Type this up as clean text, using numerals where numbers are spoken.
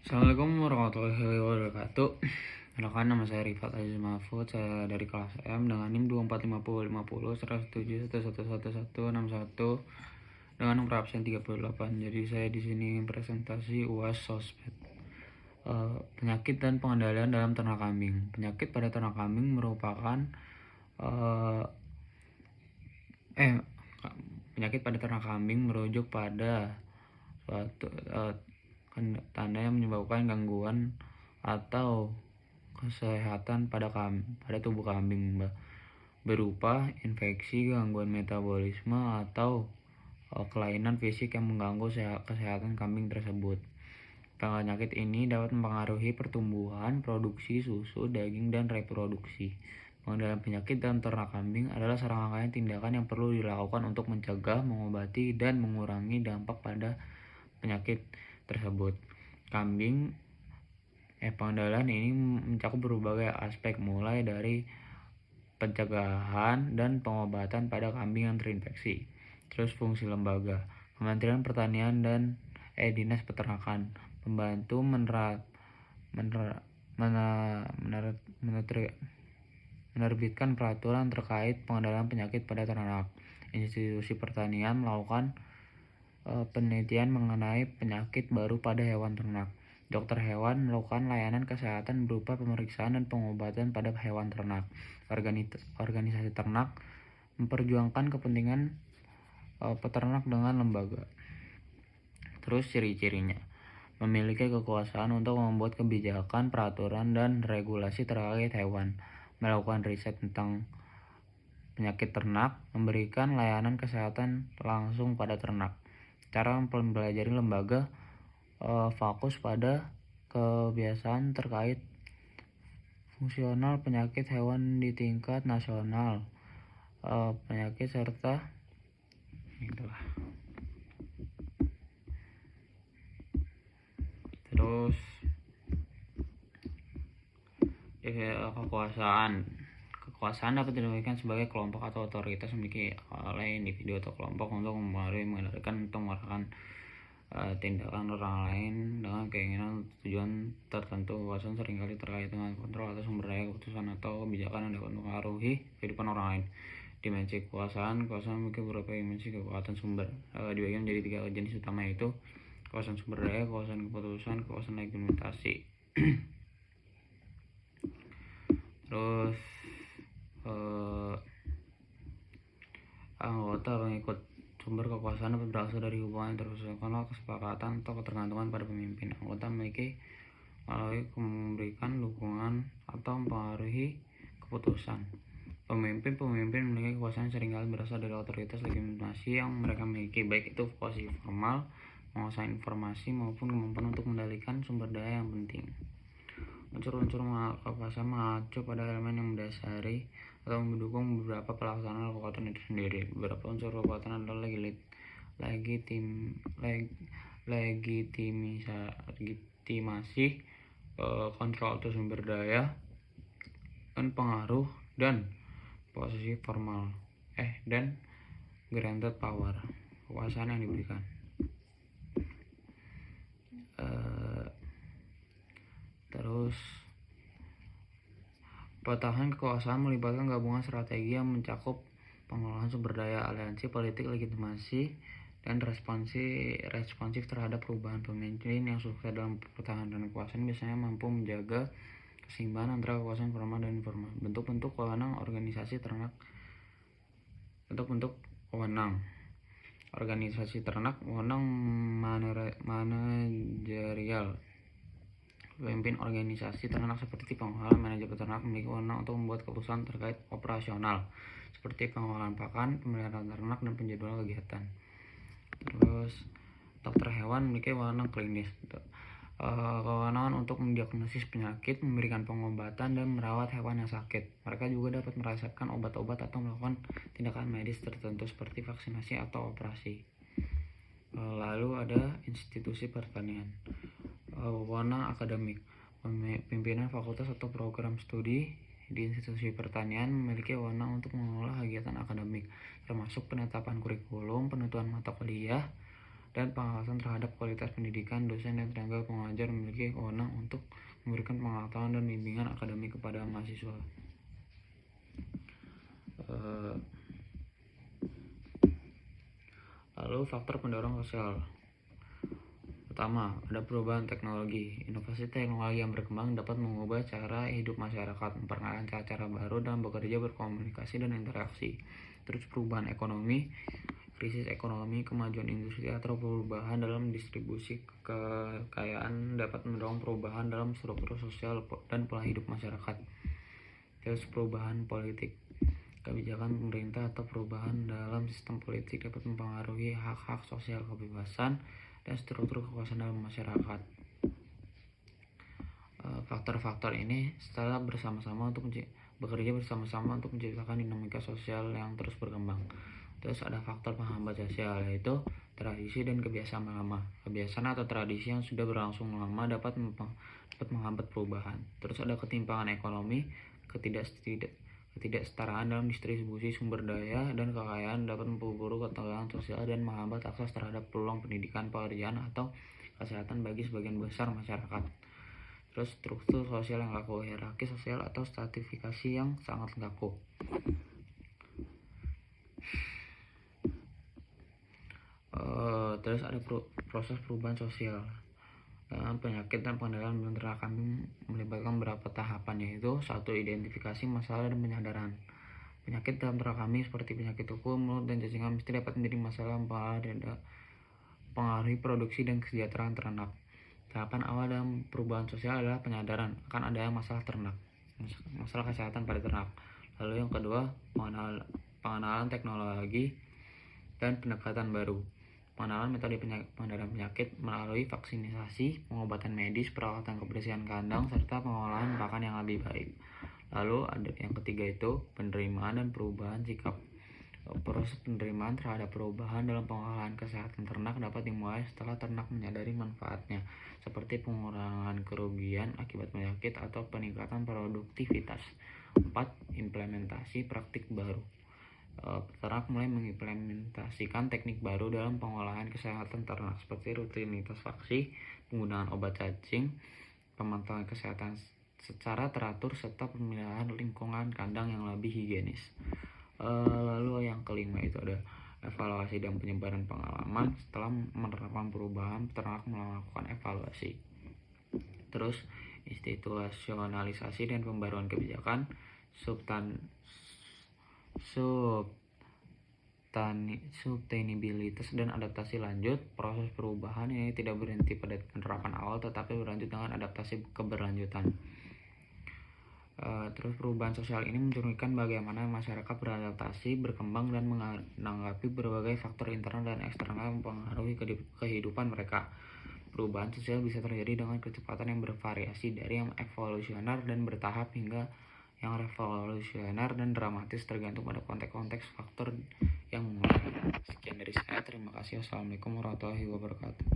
Assalamualaikum warahmatullahi wabarakatuh. Perkenalkan, nama saya Rifat Aziz Mahfud. Saya dari kelas M dengan NIM 245050 10711111161 dengan nomor absen 38. Jadi saya di sini presentasi UAS Sosped. Penyakit dan pengendalian dalam ternak kambing. Penyakit pada ternak kambing merupakan eh, penyakit pada ternak kambing merujuk pada suatu tanda yang menyebabkan gangguan atau kesehatan pada tubuh kambing, berupa infeksi, gangguan metabolisme, atau kelainan fisik yang mengganggu kesehatan kambing tersebut. Penyakit ini dapat mempengaruhi pertumbuhan, produksi susu, daging, dan reproduksi. Pengendalian penyakit dalam ternak kambing adalah serangkaian tindakan yang perlu dilakukan untuk mencegah, mengobati, dan mengurangi dampak pada penyakit tersebut. Pengendalian ini mencakup berbagai aspek, mulai dari pencegahan dan pengobatan pada kambing yang terinfeksi. Terus fungsi lembaga, Kementerian Pertanian dan Dinas Peternakan membantu menerbitkan peraturan terkait pengendalian penyakit pada ternak. Institusi pertanian melakukan penelitian mengenai penyakit baru pada hewan ternak. Dokter hewan melakukan layanan kesehatan berupa pemeriksaan dan pengobatan pada hewan ternak. Organisasi ternak memperjuangkan kepentingan peternak dengan lembaga. Terus ciri-cirinya: memiliki kekuasaan untuk membuat kebijakan, peraturan, dan regulasi terkait hewan, melakukan riset tentang penyakit ternak, memberikan layanan kesehatan langsung pada ternak. Cara mempelajari lembaga fokus pada kebiasaan terkait fungsional penyakit hewan di tingkat nasional, penyakit serta itulah. Terus kekuasaan dapat diberikan sebagai kelompok atau otoritas memiliki oleh individu atau kelompok untuk mempengaruhi, mengendalikan, atau mengarahkan tindakan orang lain dengan keinginan tujuan tertentu. Kekuasaan seringkali terkait dengan kontrol atau sumber daya, keputusan, atau kebijakan yang dapat mempengaruhi kehidupan orang lain. Dimensi kekuasaan memiliki beberapa dimensi kekuatan sumber, dibagi menjadi 3 jenis utama, yaitu kekuasaan sumber daya, kekuasaan keputusan, kekuasaan legitimasi. Terus anggota pengikut sumber kekuasaan dapat berasal dari hubungan interpersonal, kesepakatan, atau ketergantungan pada pemimpin. Anggota memiliki melalui memberikan dukungan atau mempengaruhi keputusan. Pemimpin memiliki kekuasaan seringkali berasal dari otoritas legitimasi yang mereka miliki, baik itu posisi formal, menguasai informasi, maupun kemampuan untuk mengendalikan sumber daya yang penting. Unsur-unsur kekuasaan mengacu pada elemen yang mendasari atau mendukung beberapa pelaksanaan kekuatan itu sendiri. Beberapa unsur kekuatan adalah legitimasi, kontrol atau sumber daya, dan pengaruh, dan posisi formal dan granted power, kekuasaan yang diberikan. Terus petahan kekuasaan melibatkan gabungan strategi yang mencakup pengelolaan sumber daya, aliansi politik, legitimasi, dan responsif terhadap perubahan. Pemimpin yang sukses dalam pertahanan kekuasaan biasanya mampu menjaga keseimbangan antara kekuasaan formal dan informal. Bentuk-bentuk wewenang organisasi ternak. Organisasi ternak, wewenang manajerial. Pemimpin organisasi ternak seperti pengelola, manajer peternak memiliki wewenang untuk membuat keputusan terkait operasional seperti pengelolaan pakan, pemeliharaan ternak, dan penjadwalan kegiatan. Terus dokter hewan memiliki wewenang klinis, kewenangan untuk mendiagnosis penyakit, memberikan pengobatan, dan merawat hewan yang sakit. Mereka juga dapat merasakan obat-obat atau melakukan tindakan medis tertentu seperti vaksinasi atau operasi. Lalu ada institusi pertanian. Wewenang akademik, pimpinan fakultas atau program studi di institusi pertanian memiliki wewenang untuk mengelola kegiatan akademik, termasuk penetapan kurikulum, penentuan mata kuliah, dan pengawasan terhadap kualitas pendidikan. Dosen dan tenaga pengajar memiliki wewenang untuk memberikan pengetahuan dan bimbingan akademik kepada mahasiswa. Lalu faktor pendorong sosial. Pertama, ada perubahan teknologi. Inovasi teknologi yang berkembang dapat mengubah cara hidup masyarakat, memperkenalkan cara-cara baru dalam bekerja, berkomunikasi, dan interaksi. Terus perubahan ekonomi, krisis ekonomi, kemajuan industri, atau perubahan dalam distribusi kekayaan dapat mendorong perubahan dalam struktur sosial dan pola hidup masyarakat. Terus perubahan politik, kebijakan pemerintah atau perubahan dalam sistem politik dapat mempengaruhi hak-hak sosial, kebebasan, dan struktur kekuasaan dalam masyarakat. Faktor-faktor ini setelah bekerja bersama-sama untuk menciptakan dinamika sosial yang terus berkembang. Terus ada faktor penghambat sosial, yaitu tradisi dan kebiasaan lama. Kebiasaan atau tradisi yang sudah berlangsung lama dapat menghambat perubahan. Terus ada ketimpangan ekonomi, ketidaksetaraan dalam distribusi sumber daya dan kekayaan dapat memperburuk ketegangan sosial dan menghambat akses terhadap peluang pendidikan, pekerjaan, atau kesehatan bagi sebagian besar masyarakat. Terus struktur sosial yang kaku, hierarki sosial atau stratifikasi yang sangat kaku. Terus ada proses perubahan sosial. Penyakit dan pengendalian bencana kami melibatkan beberapa tahapan, yaitu 1. Identifikasi masalah dan penyadaran. Penyakit dalam ternak kami seperti penyakit kuku, mulut, dan cacingan mesti dapat menjadi masalah mempengaruhi produksi dan kesejahteraan ternak. Tahapan awal dalam perubahan sosial adalah penyadaran akan adanya masalah kesehatan pada ternak. Lalu yang kedua, pengenalan teknologi dan pendekatan baru. Pengenalan metode pengendalian penyakit melalui vaksinasi, pengobatan medis, perawatan kebersihan kandang, serta pengolahan pakan yang lebih baik. Lalu ada yang ketiga, itu penerimaan dan perubahan sikap. Proses penerimaan terhadap perubahan dalam pengolahan kesehatan ternak dapat dimulai setelah ternak menyadari manfaatnya, seperti pengurangan kerugian akibat penyakit atau peningkatan produktivitas. 4. Implementasi praktik baru. Peternak mulai mengimplementasikan teknik baru dalam pengolahan kesehatan ternak, seperti rutinitas vaksin, penggunaan obat cacing, pemantauan kesehatan secara teratur, serta pemilihan lingkungan kandang yang lebih higienis. Lalu yang kelima, itu ada evaluasi dan penyebaran pengalaman. Setelah menerapkan perubahan, peternak melakukan evaluasi. Terus institusionalisasi dan pembaruan kebijakan. Sustainabilitas dan adaptasi lanjut. Proses perubahan ini tidak berhenti pada penerapan awal, tetapi berlanjut dengan adaptasi keberlanjutan. Terus perubahan sosial ini mencerminkan bagaimana masyarakat beradaptasi, berkembang, dan menanggapi berbagai faktor internal dan eksternal yang mempengaruhi kehidupan mereka. Perubahan sosial bisa terjadi dengan kecepatan yang bervariasi, dari yang evolusioner dan bertahap hingga yang revolusioner dan dramatis, tergantung pada konteks-konteks faktor yang mengaruhi. Sekian dari saya, terima kasih. Wassalamualaikum warahmatullahi wabarakatuh.